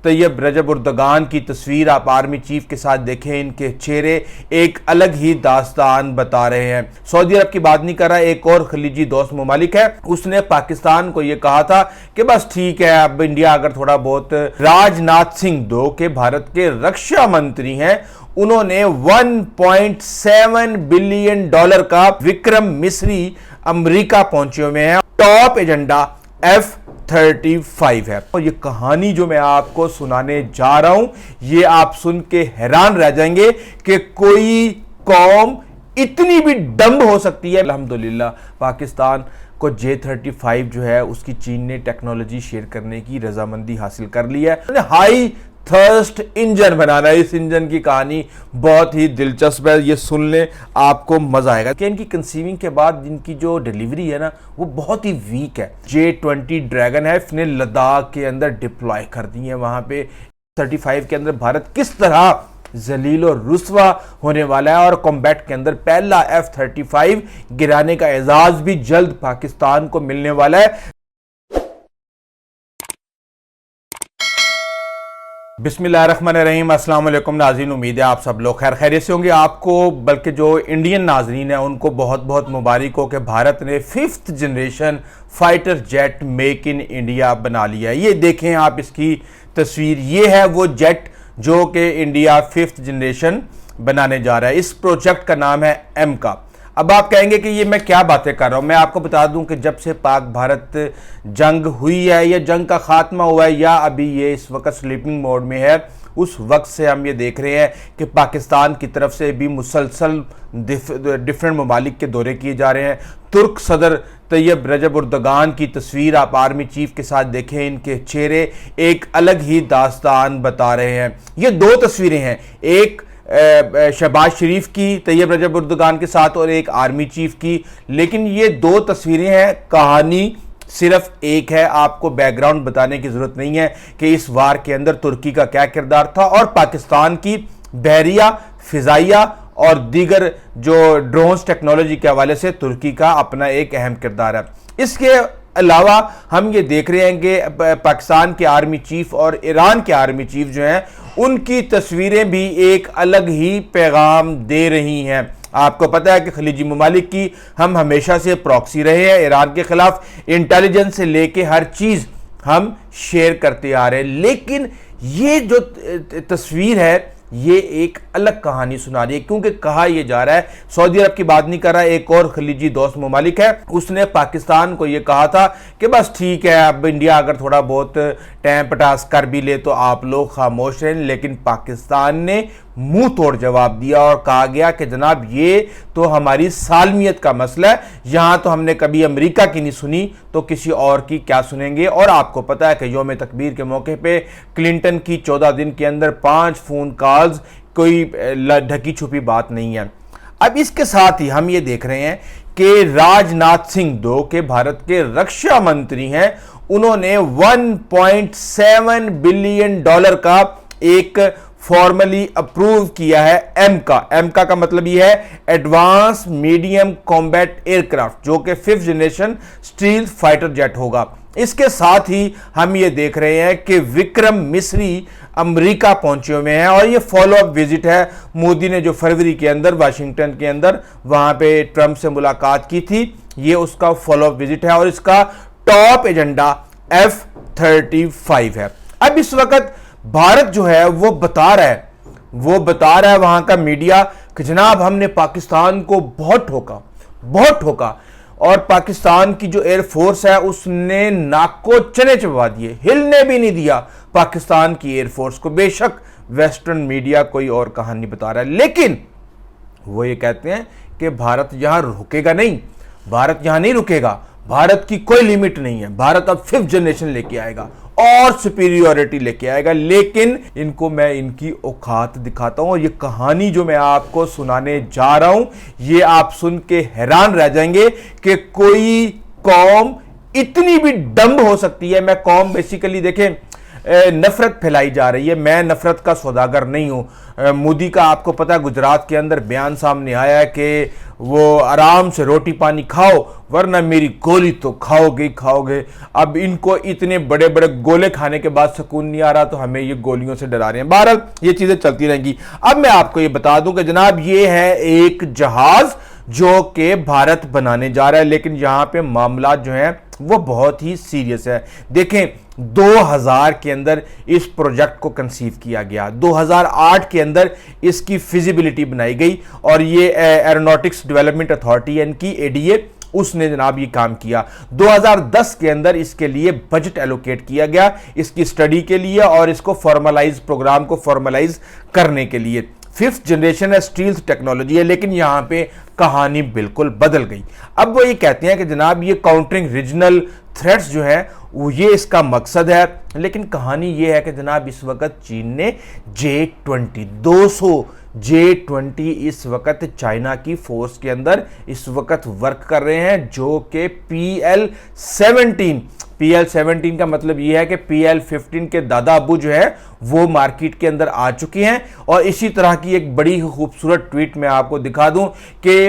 तैयब रजब उर्दगान की तस्वीर आप आर्मी चीफ के साथ देखें, इनके चेहरे एक अलग ही दास्तान बता रहे हैं। सऊदी अरब की बात नहीं कर रहा, एक और खलीजी दोस्त मुमालिक है, उसने पाकिस्तान को यह कहा था कि बस ठीक है, अब इंडिया अगर थोड़ा बहुत। राजनाथ सिंह दो के भारत के रक्षा मंत्री हैं, उन्होंने 1.7 बिलियन डॉलर का विक्रम मिस्री अमेरिका पहुंचे हुए हैं। टॉप एजेंडा F-35 है। और ये कहानी जो मैं आपको सुनाने जा रहा हूं, ये आप सुन के हैरान रह जाएंगे कि कोई कौम इतनी भी डम्ब हो सकती है। अल्हम्दुलिल्लाह पाकिस्तान को J-35 जो है उसकी चीन ने टेक्नोलॉजी शेयर करने की रजामंदी हासिल कर ली है। हाई थर्स्ट इंजन बनाना है। इस इंजन की कहानी बहुत ही दिलचस्प है, ये सुन ले आपको मजा आएगा कि इनकी कंसीविंग के बाद इनकी जो डिलीवरी है ना वो बहुत ही वीक है। J-20 ड्रैगन है, इसने लद्दाख के अंदर डिप्लॉय कर दी है। वहां पे 35 के अंदर भारत किस तरह जलील और रुस्वा होने वाला है और कॉम्बैट के अंदर पहला F-35 गिराने का एजाज भी जल्द पाकिस्तान को मिलने वाला है। बिस्मिल्लाहिर्रहमानिर्रहीम, अस्सलाम वालेकुम नाज़रीन, उम्मीद है आप सब लोग खैर खैरियत से होंगे। आपको बल्कि जो इंडियन नाज़रीन है उनको बहुत बहुत मुबारक हो कि भारत ने 5th generation fighter jet make in India बना लिया है। ये देखें आप इसकी तस्वीर, ये है वो जेट जो कि इंडिया 5th जनरेशन बनाने जा रहा है। इस प्रोजेक्ट का नाम है एमका। अब आप कहेंगे कि ये मैं क्या बातें कर रहा हूं। मैं आपको बता दूं कि जब से पाक भारत जंग हुई है या जंग का खात्मा हुआ है या अभी ये इस वक्त स्लीपिंग मोड में है, उस वक्त से हम ये देख रहे हैं कि पाकिस्तान की तरफ से भी मुसलसल डिफरेंट ममालिक के दौरे किए जा रहे हैं। तुर्क सदर तैयब रजब उर्दगान की तस्वीर आप आर्मी चीफ के साथ देखें, इनके चेहरे एक अलग ही दास्तान बता रहे हैं। ये दो तस्वीरें हैं, एक शहबाज शरीफ की तैयब रजब उर्दगान के साथ और एक आर्मी चीफ की, लेकिन ये दो तस्वीरें हैं, कहानी सिर्फ एक है। आपको बैकग्राउंड बताने की जरूरत नहीं है कि इस वार के अंदर तुर्की का क्या किरदार था और पाकिस्तान की बहरिया, फिजाइया और दीगर जो ड्रोन्स टेक्नोलॉजी के हवाले से तुर्की का अपना एक अहम किरदार है। इसके अलावा हम ये देख रहे हैं कि पाकिस्तान के आर्मी चीफ और ईरान के आर्मी चीफ जो हैं उनकी तस्वीरें भी एक अलग ही पैगाम दे रही हैं। आपको पता है कि खलीजी ममालिक की हम हमेशा से प्रॉक्सी रहे हैं, ईरान के खिलाफ इंटेलिजेंस से लेके हर चीज हम शेयर करते आ रहे हैं, लेकिन ये जो तस्वीर है ये एक अलग कहानी सुना रही है, क्योंकि कहा यह जा रहा है, सऊदी अरब की बात नहीं कर रहा, एक और खलीजी दोस्त मुमालिक है, उसने पाकिस्तान को यह कहा था कि बस ठीक है, अब इंडिया अगर थोड़ा बहुत टाइम पटास कर भी ले तो आप लोग खामोश रहें। लेकिन पाकिस्तान ने मुंह तोड़ जवाब दिया और कहा गया कि जनाब ये तो हमारी सालमियत का मसला है, यहां तो हमने कभी अमेरिका की नहीं सुनी तो किसी और की क्या सुनेंगे। और आपको पता है कि यौम तकबीर के मौके पे क्लिंटन की 14 दिन के अंदर 5 फोन कॉल्स, कोई ढकी छुपी बात नहीं है। अब इसके साथ ही हम ये देख रहे हैं कि राजनाथ सिंह दो के भारत के रक्षा मंत्री हैं, उन्होंने 1.7 बिलियन डॉलर का एक फॉर्मली अप्रूव किया है एमका का मतलब यह है एडवांस मीडियम कॉम्बैट एयरक्राफ्ट, जो कि 5th generation stealth fighter jet होगा। इसके साथ ही हम ये देख रहे हैं कि विक्रम मिस्री अमेरिका पहुंचे हुए हैं और ये फॉलो अप विजिट है। मोदी ने जो फरवरी के अंदर वाशिंगटन के अंदर वहां पे ट्रंप से मुलाकात की थी, ये उसका फॉलो अप विजिट है और इसका टॉप एजेंडा F-35 है। अब इस वक्त भारत जो है वो बता रहा है वहां का मीडिया कि जनाब हमने पाकिस्तान को बहुत ठोका और पाकिस्तान की जो एयरफोर्स है उसने नाक को चने चबा दिए, हिलने भी नहीं दिया पाकिस्तान की एयरफोर्स को। बेशक वेस्टर्न मीडिया कोई और कहानी बता रहा है, लेकिन वो ये कहते हैं कि भारत यहां रुकेगा नहीं, भारत यहां नहीं रुकेगा, भारत की कोई लिमिट नहीं है, भारत अब 5th जनरेशन लेके आएगा और सुपीरियोरिटी लेके आएगा। लेकिन इनको मैं इनकी औकात दिखाता हूं और ये कहानी जो मैं आपको सुनाने जा रहा हूं ये आप सुन के हैरान रह जाएंगे कि कोई कौम इतनी भी डम्ब हो सकती है। मैं कौम बेसिकली देखें, नफरत फैलाई जा रही है। मैं नफरत का सौदागर नहीं हूं। मोदी का आपको पता है गुजरात के अंदर बयान सामने आया है कि वो आराम से रोटी पानी खाओ वरना मेरी गोली तो खाओगे ही खाओगे। अब इनको इतने बड़े बड़े गोले खाने के बाद सुकून नहीं आ रहा तो हमें ये गोलियों से डरा रहे हैं। बहरहाल ये चीजें चलती रहेंगी। अब मैं आपको ये बता दूं कि जनाब ये है एक जहाज जो कि भारत बनाने जा रहा है, लेकिन यहां पे मामला जो है वो बहुत ही सीरियस है। देखें 2000 के अंदर इस प्रोजेक्ट को कंसीव किया गया, 2008 के अंदर इसकी फिजिबिलिटी बनाई गई और ये एरोनॉटिक्स डेवलपमेंट अथॉरिटी इनकी एडीए उसने जनाब ये काम किया। 2010 के अंदर इसके लिए बजट एलोकेट किया गया इसकी स्टडी के लिए और इसको फॉर्मलाइज प्रोग्राम को फॉर्मलाइज करने के लिए। 5th जनरेशन है, स्टील्थ टेक्नोलॉजी है, लेकिन यहां पे कहानी बिल्कुल बदल गई। अब वो ये कहते हैं कि जनाब ये काउंटरिंग रीजनल थ्रेट्स जो है वो ये इसका मकसद है, लेकिन कहानी ये है कि जनाब इस वक्त चीन ने J-20 200 J-20 इस वक्त चाइना की फोर्स के अंदर इस वक्त वर्क कर रहे हैं, जो कि PL-17 का मतलब यह है कि PL-15 के दादा अबू जो है वो मार्केट के अंदर आ चुके हैं। और इसी तरह की एक बड़ी खूबसूरत ट्वीट मैं आपको दिखा दूं कि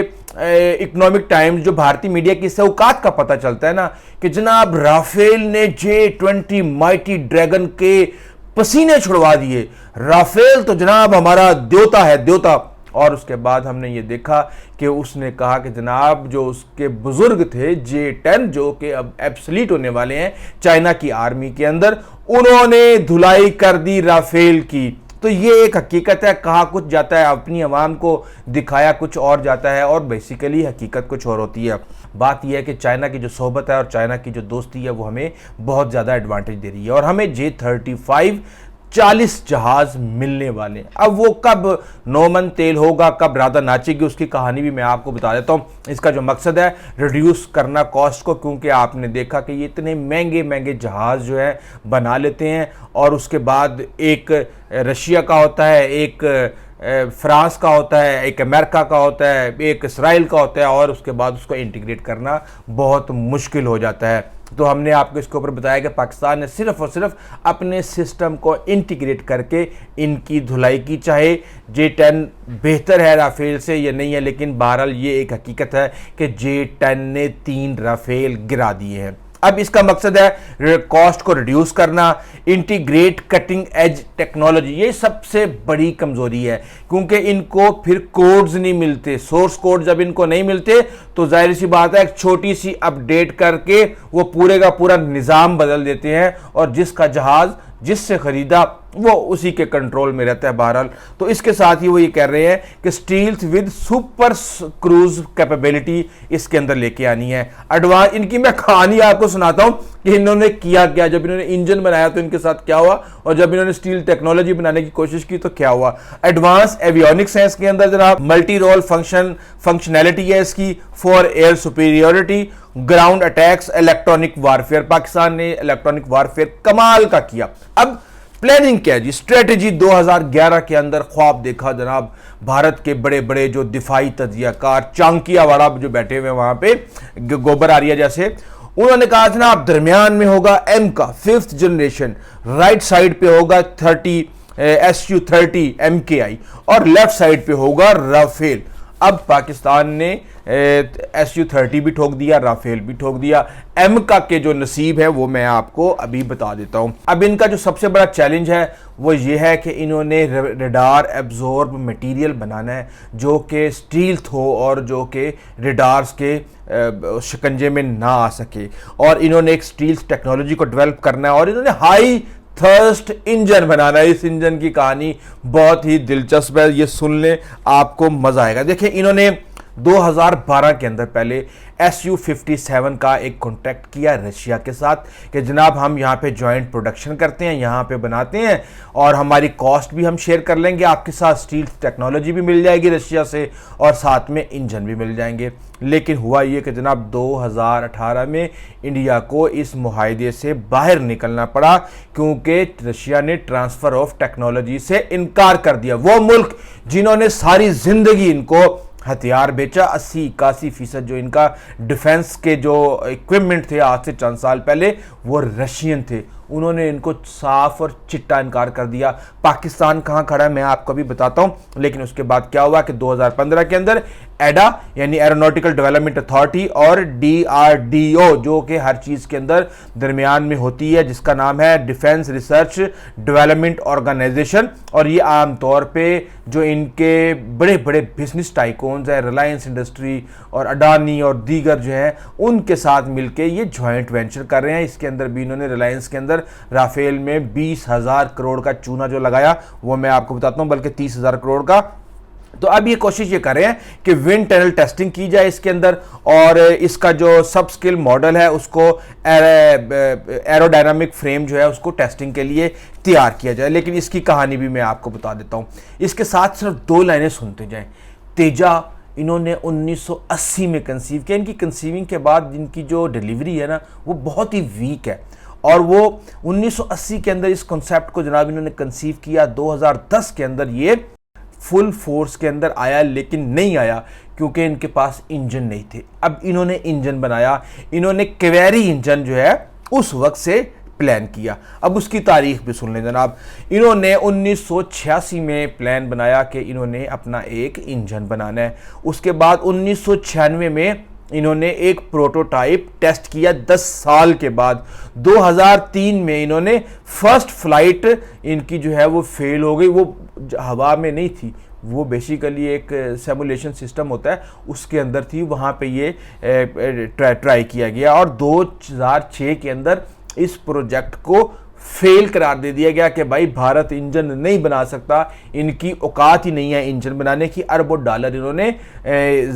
इकोनॉमिक टाइम्स जो भारतीय मीडिया की इससे औकात का पता चलता है ना कि जनाब राफेल ने J-20 माइटी ड्रैगन के पसीने छुड़वा दिए। राफेल तो जनाब हमारा देवता है, देवता। और उसके बाद हमने ये देखा कि उसने कहा कि जनाब जो उसके बुजुर्ग थे J-10 जो कि अब एब्सोलीट होने वाले हैं चाइना की आर्मी के अंदर, उन्होंने धुलाई कर दी राफेल की। तो ये एक हकीकत है, कहा कुछ जाता है, अपनी आवाम को दिखाया कुछ और जाता है और बेसिकली हकीकत कुछ और होती है। बात यह है कि चाइना की जो सोहबत है और चाइना की जो दोस्ती है वो हमें बहुत ज़्यादा एडवांटेज दे रही है और हमें J-35 40 जहाज मिलने वाले हैं। अब वो कब नौमन तेल होगा, कब राधा नाचेगी, उसकी कहानी भी मैं आपको बता देता हूं। इसका जो मकसद है रिड्यूस करना कॉस्ट को, क्योंकि आपने देखा कि ये इतने महंगे महंगे जहाज जो है बना लेते हैं और उसके बाद एक रशिया का होता है, एक फ्रांस का होता है, एक अमेरिका का होता है, एक इसराइल का होता है और उसके बाद उसको इंटीग्रेट करना बहुत मुश्किल हो जाता है। तो हमने आपको इसके ऊपर बताया कि पाकिस्तान ने सिर्फ और सिर्फ अपने सिस्टम को इंटीग्रेट करके इनकी धुलाई की। चाहे J-10 बेहतर है राफेल से या नहीं है, लेकिन बहरहाल ये एक हकीकत है कि J-10 ने 3 राफेल गिरा दिए हैं। अब इसका मकसद है कॉस्ट को रिड्यूस करना, इंटीग्रेट कटिंग एज टेक्नोलॉजी। ये सबसे बड़ी कमजोरी है क्योंकि इनको फिर कोड्स नहीं मिलते, सोर्स कोड जब इनको नहीं मिलते तो जाहिर सी बात है एक छोटी सी अपडेट करके वो पूरे का पूरा निज़ाम बदल देते हैं और जिसका जहाज जिससे खरीदा वो उसी के कंट्रोल में रहता है। बहरहाल तो इसके साथ ही वो ये कह रहे हैं कि stealth with super cruise capability इसके अंदर लेके आनी है। एडवांस इनकी मैं कहानी आपको सुनाता हूं कि इन्होंने किया क्या। जब इन्होंने इंजन बनाया तो इनके साथ क्या हुआ और जब इन्होंने स्टील टेक्नोलॉजी बनाने की कोशिश की तो क्या हुआ। एडवांस एवियोनिक्स है इसके अंदर जनाब, मल्टी रोल फंक्शनैलिटी है इसकी for air superiority, ground attacks, electronic warfare. Pakistan ने इलेक्ट्रॉनिक वारफेयर कमाल का किया। अब प्लानिंग क्या है जी, स्ट्रेटेजी 2011 के अंदर ख्वाब देखा जनाब। भारत के बड़े बड़े जो दिफाई तजियाकार चांकिया वाला जो बैठे हुए वहां पे गोबर आरिया जैसे, उन्होंने कहा जनाब दरमियान में होगा M का 5th जनरेशन, राइट साइड पे होगा Su-30 MKI और लेफ्ट साइड पे होगा राफेल। अब पाकिस्तान ने Su-30 भी ठोक दिया, राफेल भी ठोक दिया। M का के जो नसीब है वो मैं आपको अभी बता देता हूं। अब इनका जो सबसे बड़ा चैलेंज है वो ये है कि इन्होंने रेडार एब्जॉर्ब मटेरियल बनाना है जो कि स्टील्थ हो और जो कि रेडार्स के शिकंजे में ना आ सके, और इन्होंने एक स्टील्थ टेक्नोलॉजी को डेवलप करना है और इन्होंने हाई थर्स्ट इंजन बनाना है। इस इंजन की कहानी बहुत ही दिलचस्प है, ये सुन ले आपको मजा आएगा। देखिए इन्होंने 2012 के अंदर पहले Su-57 का एक कॉन्ट्रैक्ट किया रशिया के साथ कि जनाब हम यहाँ पे जॉइंट प्रोडक्शन करते हैं, यहाँ पे बनाते हैं और हमारी कॉस्ट भी हम शेयर कर लेंगे आपके साथ, स्टील टेक्नोलॉजी भी मिल जाएगी रशिया से और साथ में इंजन भी मिल जाएंगे। लेकिन हुआ ये कि जनाब 2018 में इंडिया को इस मुआहदे से बाहर निकलना पड़ा क्योंकि रशिया ने ट्रांसफ़र ऑफ टेक्नोलॉजी से इनकार कर दिया। वो मुल्क जिन्होंने सारी ज़िंदगी इनको हथियार बेचा, 80-81% जो इनका डिफेंस के जो इक्विपमेंट थे आज से चंद साल पहले वो रशियन थे, उन्होंने इनको साफ और चिट्टा इनकार कर दिया। पाकिस्तान कहां खड़ा है मैं आपको भी बताता हूं। लेकिन उसके बाद क्या हुआ कि 2015 के अंदर एडा यानी एरोनॉटिकल डेवलपमेंट अथॉरिटी और DRDO जो कि हर चीज के अंदर दरमियान में होती है, जिसका नाम है डिफेंस रिसर्च डेवलपमेंट ऑर्गेनाइजेशन, और ये आमतौर पे जो इनके बड़े बड़े बिजनेस टाइकॉन्स है, रिलायंस इंडस्ट्री और अडानी और दीगर जो है उनके साथ मिलके ये ज्वाइंट वेंचर कर रहे हैं। इसके अंदर भी इन्होंने रिलायंस के अंदर राफेल में 20,000 करोड़ का चूना जो लगाया वो मैं आपको बताता हूं, बल्कि 30,000 करोड़ का। तो अब ये कोशिश ये कर रहे हैं कि विंड टनल टेस्टिंग की जाए इसके अंदर, और इसका जो सब स्किल मॉडल है उसको एरोडायनामिक फ्रेम जो है उसको टेस्टिंग के लिए तैयार किया जाए। लेकिन इसकी कहानी भी मैं आपको बता देता हूं। इसके साथ सिर्फ 2 लाइनें सुनते जाएं। तेजा इन्होंने 1980 में कंसीव किया। इनकी कंसीविंग के बाद इनकी जो डिलीवरी है ना वो बहुत ही वीक है, और वो 1980 के अंदर इस कॉन्सेप्ट को जनाब इन्होंने कंसीव किया। 2010 के अंदर ये फुल फोर्स के अंदर आया, लेकिन नहीं आया क्योंकि इनके पास इंजन नहीं थे। अब इन्होंने इंजन बनाया, इन्होंने क्वेरी इंजन जो है उस वक्त से प्लान किया। अब उसकी तारीख भी सुन लें जनाब। इन्होंने 1986 में प्लान बनाया कि इन्होंने अपना एक इंजन बनाना है। उसके बाद 1996 में इन्होंने एक प्रोटोटाइप टेस्ट किया 10 साल के बाद। 2003 में इन्होंने फर्स्ट फ्लाइट इनकी जो है वो फेल हो गई। वो हवा में नहीं थी, वो बेसिकली एक सिमुलेशन सिस्टम होता है उसके अंदर थी, वहाँ पे ये ट्राई किया गया और 2006 के अंदर इस प्रोजेक्ट को फेल करार दे दिया गया कि भाई भारत इंजन नहीं बना सकता, इनकी औकात ही नहीं है इंजन बनाने की। अरबों डॉलर इन्होंने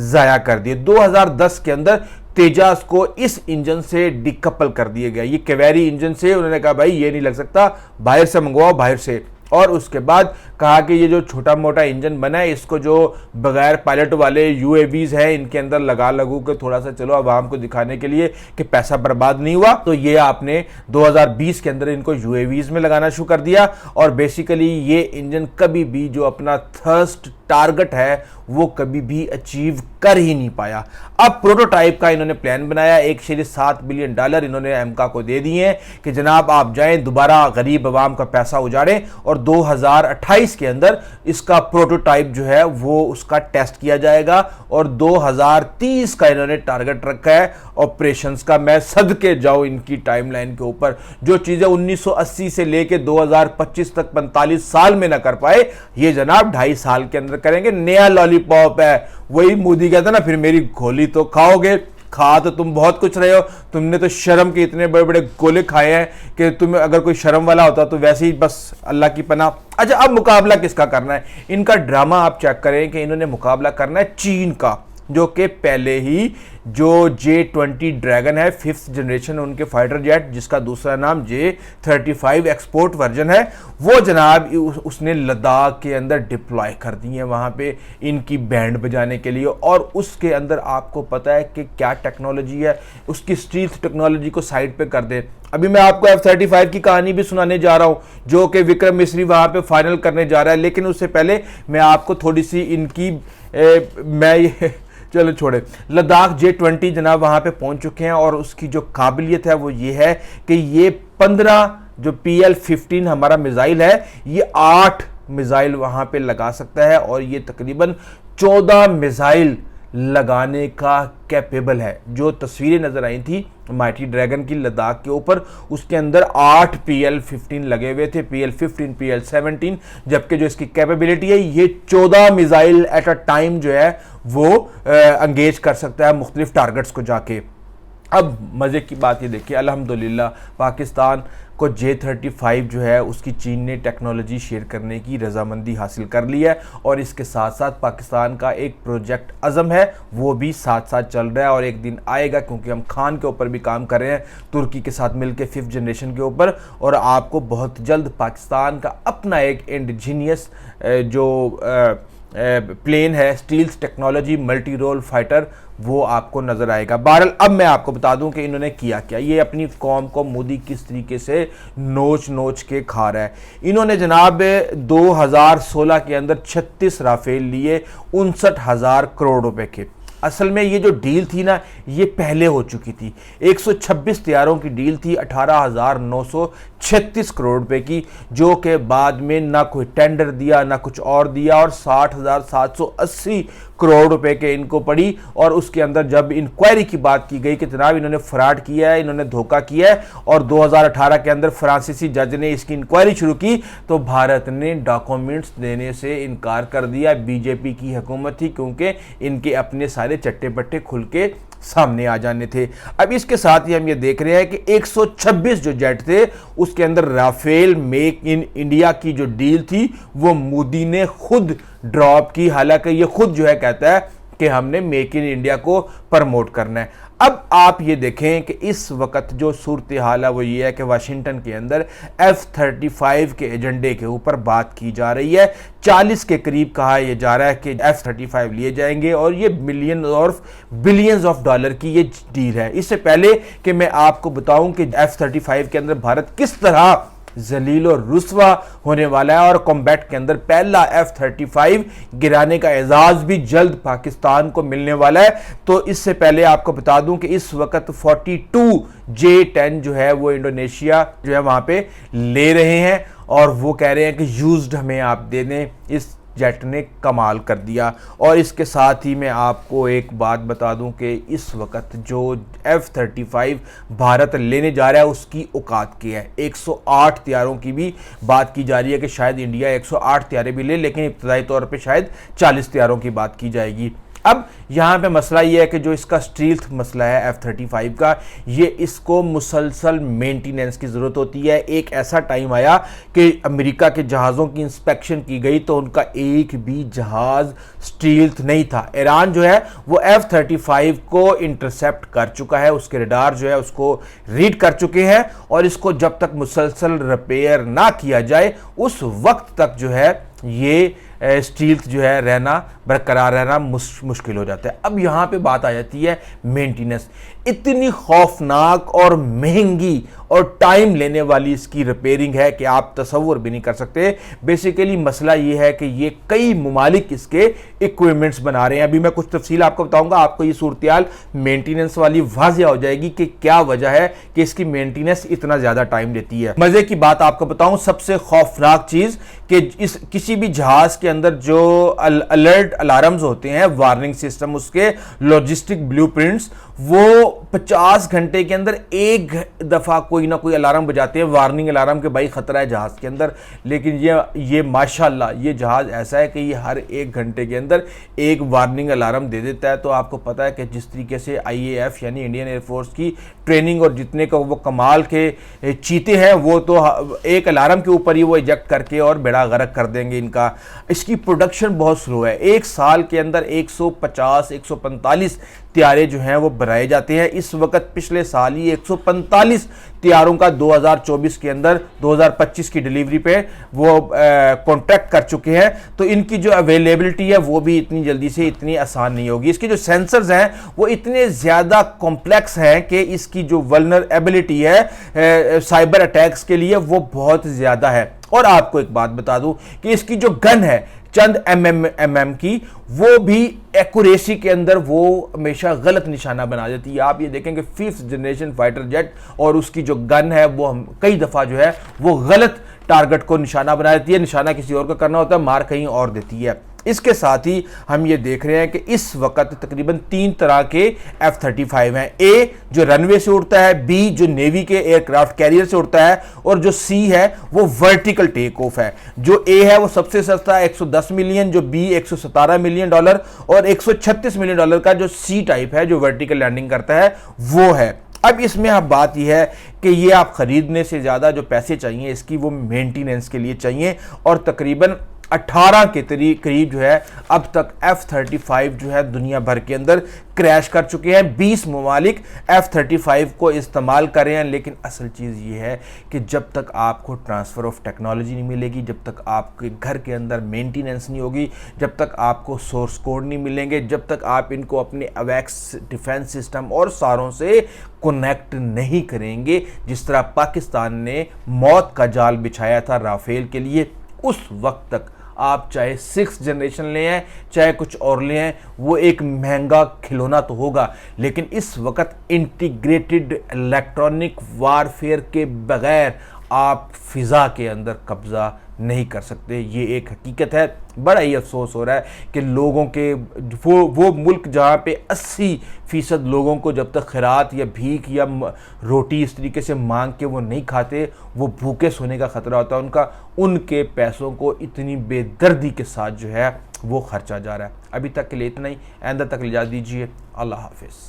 ज़ाया कर दिए। 2010 के अंदर तेजास को इस इंजन से डिकपल कर दिया गया, ये क्वेरी इंजन से। उन्होंने कहा भाई ये नहीं लग सकता, बाहर से मंगवाओ बाहर से। और उसके बाद कहा कि ये जो छोटा मोटा इंजन बना है इसको जो बगैर पायलट वाले UAVs हैं इनके अंदर लगा लगू के थोड़ा सा चलो आवाम को दिखाने के लिए कि पैसा बर्बाद नहीं हुआ, तो ये आपने 2020 के अंदर इनको UAVs में लगाना शुरू कर दिया। और बेसिकली ये इंजन कभी भी जो अपना थर्स्ट टारगेट है वो कभी भी अचीव कर ही नहीं पाया। अब प्रोटोटाइप का इन्होंने प्लान बनाया, 1.7 बिलियन डॉलर इन्होंने अमेरिका को दे दिए हैं कि जनाब आप जाएं दोबारा गरीब आवाम का पैसा उजाड़ें, और 2028 के अंदर इसका प्रोटोटाइप जो है वो उसका टेस्ट किया जाएगा। और 2030 का इन्होंने टारगेट रखा है ऑपरेशंस का। मैं सदके जाऊं इनकी टाइमलाइन के ऊपर, जो चीजें 1980 से लेके 2025 तक 45 साल में ना कर पाए ये जनाब 2.5 साल के अंदर करेंगे। नया लॉलीपॉप है, वही मोदी कहता ना फिर मेरी गोली तो खाओगे। खा तो तुम बहुत कुछ रहे हो, तुमने तो शर्म के इतने बड़े बड़े गोले खाए हैं कि तुम्हें अगर कोई शर्म वाला होता तो वैसे ही बस अल्लाह की पनाह। अच्छा, अब मुकाबला किसका करना है? इनका ड्रामा आप चेक करें कि इन्होंने मुकाबला करना है चीन का, जो कि पहले ही जो J-20 ड्रैगन है 5th जनरेशन उनके फाइटर जेट, जिसका दूसरा नाम J-35 एक्सपोर्ट वर्जन है, वो जनाब उसने लद्दाख के अंदर डिप्लॉय कर दी है वहाँ पे इनकी बैंड बजाने के लिए। और उसके अंदर आपको पता है कि क्या टेक्नोलॉजी है, उसकी स्टील्थ टेक्नोलॉजी को साइड पे कर दे। अभी मैं आपको F-35 की कहानी भी सुनाने जा रहा हूँ जो कि विक्रम मिस्री वहाँ पे फाइनल करने जा रहा है, लेकिन उससे पहले मैं आपको थोड़ी सी इनकी चलो छोड़े। लद्दाख J-20 जनाब वहाँ पे पहुँच चुके हैं और उसकी जो काबिलियत है वो ये है कि ये 15 जो PL-15 हमारा मिसाइल है ये 8 मिसाइल वहाँ पे लगा सकता है, और ये तकरीबन 14 मिसाइल लगाने का कैपेबल है। जो तस्वीरें नजर आई थी माइटी ड्रैगन की लद्दाख के ऊपर, उसके अंदर 8 PL-15 लगे हुए थे, PL-15 PL-17, जबकि जो इसकी कैपेबिलिटी है ये 14 मिसाइल एट अ टाइम जो है वो एंगेज कर सकता है मुख्तलिफ टारगेट्स को जाके। अब मज़े की बात ये देखिए, अल्हम्दुलिल्लाह पाकिस्तान को J-35 जो है उसकी चीन ने टेक्नोलॉजी शेयर करने की रजामंदी हासिल कर ली है, और इसके साथ साथ पाकिस्तान का एक प्रोजेक्ट अज़म है वो भी साथ साथ चल रहा है, और एक दिन आएगा क्योंकि हम खान के ऊपर भी काम कर रहे हैं तुर्की के साथ मिलकर 5th जनरेशन के ऊपर, और आपको बहुत जल्द पाकिस्तान का अपना एक इंडिजीनियस जो प्लेन है stealth technology multi role fighter वो आपको नजर आएगा। बहरहाल अब मैं आपको बता दूं कि इन्होंने किया क्या। ये अपनी कौम को मोदी किस तरीके से नोच नोच के खा रहा है। इन्होंने जनाब 2016 के अंदर 36 राफेल लिए 59,000 करोड़ रुपए के। असल में ये जो डील थी ना, ये पहले हो चुकी थी। 126 तैयारों की डील थी 18,936 करोड़ रुपए की, जो के बाद में ना कोई टेंडर दिया ना कुछ और दिया, और 60,780 करोड़ रुपए के इनको पड़ी। और उसके अंदर जब इंक्वायरी की बात की गई कि जनाब इन्होंने फ्रॉड किया है, इन्होंने धोखा किया है, और 2018 के अंदर फ्रांसीसी जज ने इसकी इंक्वायरी शुरू की, तो भारत ने डॉक्यूमेंट्स देने से इनकार कर दिया। बीजेपी की हुकूमत थी, क्योंकि इनके अपने सारे चट्टे पट्टे खुल के सामने आ जाने थे। अब इसके साथ ही हम ये देख रहे हैं कि 126 जो जेट थे उसके अंदर राफेल मेक इन इंडिया की जो डील थी वो मोदी ने खुद ड्रॉप की। हालांकि ये खुद जो है कहता है कि हमने मेक इन इंडिया को प्रमोट करना है। अब आप ये देखें कि इस वक्त जो सूरत हाल है वो ये है कि वाशिंगटन के अंदर F-35 के एजेंडे के ऊपर बात की जा रही है। 40 के करीब कहा यह जा रहा है कि F-35 लिए जाएंगे, और ये मिलियन और बिलियंस ऑफ डॉलर की ये डील है। इससे पहले कि मैं आपको बताऊं कि F-35 के अंदर भारत किस तरह जलील और रुस्वा होने वाला है, और कॉम्बैट के अंदर पहला F-35 गिराने का एजाज भी जल्द पाकिस्तान को मिलने वाला है। तो इससे पहले आपको बता दूं कि इस वक्त 42J-10 जो है वो इंडोनेशिया जो है वहां पे ले रहे हैं, और वो कह रहे हैं कि यूज्ड हमें आप दे दें। इस जेट ने कमाल कर दिया। और इसके साथ ही मैं आपको एक बात बता दूं कि इस वक्त जो F-35 भारत लेने जा रहा है उसकी औकात क्या है। 108 तैयारों की भी बात की जा रही है कि शायद इंडिया 108 तैयारे भी ले, लेकिन इब्तदाई तौर पे शायद 40 तैयारों की बात की जाएगी। अब यहाँ पे मसला ये है कि जो इसका स्टील्थ मसला है F-35 का, ये इसको मुसलसल मेंटेनेंस की ज़रूरत होती है। एक ऐसा टाइम आया कि अमेरिका के जहाज़ों की इंस्पेक्शन की गई तो उनका एक भी जहाज़ स्टील्थ नहीं था। ईरान जो है वो F-35 को इंटरसेप्ट कर चुका है, उसके रडार जो है उसको रीड कर चुके हैं, और इसको जब तक मुसलसल रिपेयर ना किया जाए उस वक्त तक जो है ये स्टील्थ जो है रहना बरकरार रहना मुश्किल हो जाता है। अब यहाँ पे बात आ जाती है मेंटेनेंस। इतनी खौफनाक और महंगी और टाइम लेने वाली इसकी रिपेयरिंग है कि आप तसव्वुर भी नहीं कर सकते। बेसिकली मसला ये है कि ये कई ममालिक इसके इक्विपमेंट्स बना रहे हैं। अभी मैं कुछ तफसील आपको बताऊंगा, आपको ये सूरत मेंटेनेंस वाली वाज़ेह हो जाएगी कि क्या वजह है कि इसकी मेंटेनेंस इतना ज़्यादा टाइम लेती है। मज़े की बात आपको बताऊं, सबसे खौफनाक चीज़ कि इस किसी भी जहाज़ के अंदर जो अलर्ट अलार्म्स होते हैं, वार्निंग सिस्टम, उसके लॉजिस्टिक ब्लूप्रिंट्स, वो 50 घंटे के अंदर एक दफ़ा कोई ना कोई अलार्म बजाते हैं, वार्निंग अलार्म के भाई ख़तरा है जहाज़ के अंदर। लेकिन ये माशाल्लाह ये जहाज़ ऐसा है कि ये हर एक घंटे के अंदर एक वार्निंग अलार्म दे देता है। तो आपको पता है कि जिस तरीके से IAF यानी इंडियन एयरफोर्स की ट्रेनिंग और जितने का वो कमाल के चीते हैं, वो तो एक अलार्म के ऊपर ही वो इजेक्ट करके और बेड़ा गर्क कर देंगे इनका। इसकी प्रोडक्शन बहुत स्लो है। एक साल के अंदर 150-145 तैयारे जो हैं वो बनाए जाते हैं। इस वक्त पिछले साल ही 145 तैयारों का 2024 के अंदर 2025 की डिलीवरी पे वो कॉन्ट्रैक्ट कर चुके हैं। तो इनकी जो अवेलेबिलिटी है वो भी इतनी जल्दी से इतनी आसान नहीं होगी। इसके जो सेंसर्स हैं वो इतने ज़्यादा कॉम्प्लेक्स हैं कि इसकी जो वल्नरेबिलिटी है साइबर अटैक्स के लिए वो बहुत ज़्यादा है। और आपको एक बात बता दूं कि इसकी जो गन है चंद mm की, वो भी एक्यूरेसी के अंदर वो हमेशा गलत निशाना बना देती है। आप ये देखेंगे 5th जनरेशन फाइटर जेट और उसकी जो गन है वो कई दफ़ा जो है वो गलत टारगेट को निशाना बना देती है। निशाना किसी और को करना होता है, मार कहीं और देती है। इसके साथ ही हम ये देख रहे हैं कि इस वक्त तकरीबन 3 तरह के F-35 हैं। A जो रनवे से उड़ता है, B जो नेवी के एयरक्राफ्ट कैरियर से उड़ता है, और जो C है वो वर्टिकल टेक ऑफ है। जो A है वो सबसे सस्ता है 110 मिलियन, जो B $117 मिलियन, और $136 मिलियन का जो C टाइप है जो वर्टिकल लैंडिंग करता है वो है। अब इसमें अब बात यह है कि ये आप खरीदने से ज़्यादा जो पैसे चाहिए इसकी वो मेंटेनेंस के लिए चाहिए, और तकरीबन 18 के करीब जो है अब तक F-35 जो है दुनिया भर के अंदर क्रैश कर चुके हैं। 20 ममालिक F-35 को इस्तेमाल कर रहे हैं। लेकिन असल चीज़ ये है कि जब तक आपको ट्रांसफ़र ऑफ टेक्नोलॉजी नहीं मिलेगी, जब तक आपके घर के अंदर मेंटेनेंस नहीं होगी, जब तक आपको सोर्स कोड नहीं मिलेंगे, जब तक आप इनको अपने अवैक्स डिफेंस सिस्टम और सारों से कनेक्ट नहीं करेंगे, जिस तरह पाकिस्तान ने मौत का जाल बिछाया था राफेल के लिए, उस वक्त तक आप चाहे 6th जनरेशन ले आए चाहे कुछ और ले आए, वो एक महंगा खिलौना तो होगा, लेकिन इस वक्त इंटीग्रेटेड इलेक्ट्रॉनिक वारफेयर के बगैर आप फिज़ा के अंदर कब्ज़ा नहीं कर सकते। ये एक हकीकत है। बड़ा ही अफसोस हो रहा है कि लोगों के वो मुल्क जहाँ पे 80% लोगों को जब तक खैरात या भीख या रोटी इस तरीके से मांग के वो नहीं खाते, वो भूखे सोने का ख़तरा होता है उनका, उनके पैसों को इतनी बेदर्दी के साथ जो है वो खर्चा जा रहा है। अभी तक के लिए इतना ही, आइंदा तक इजाज़त दीजिए। अल्लाह हाफिज़।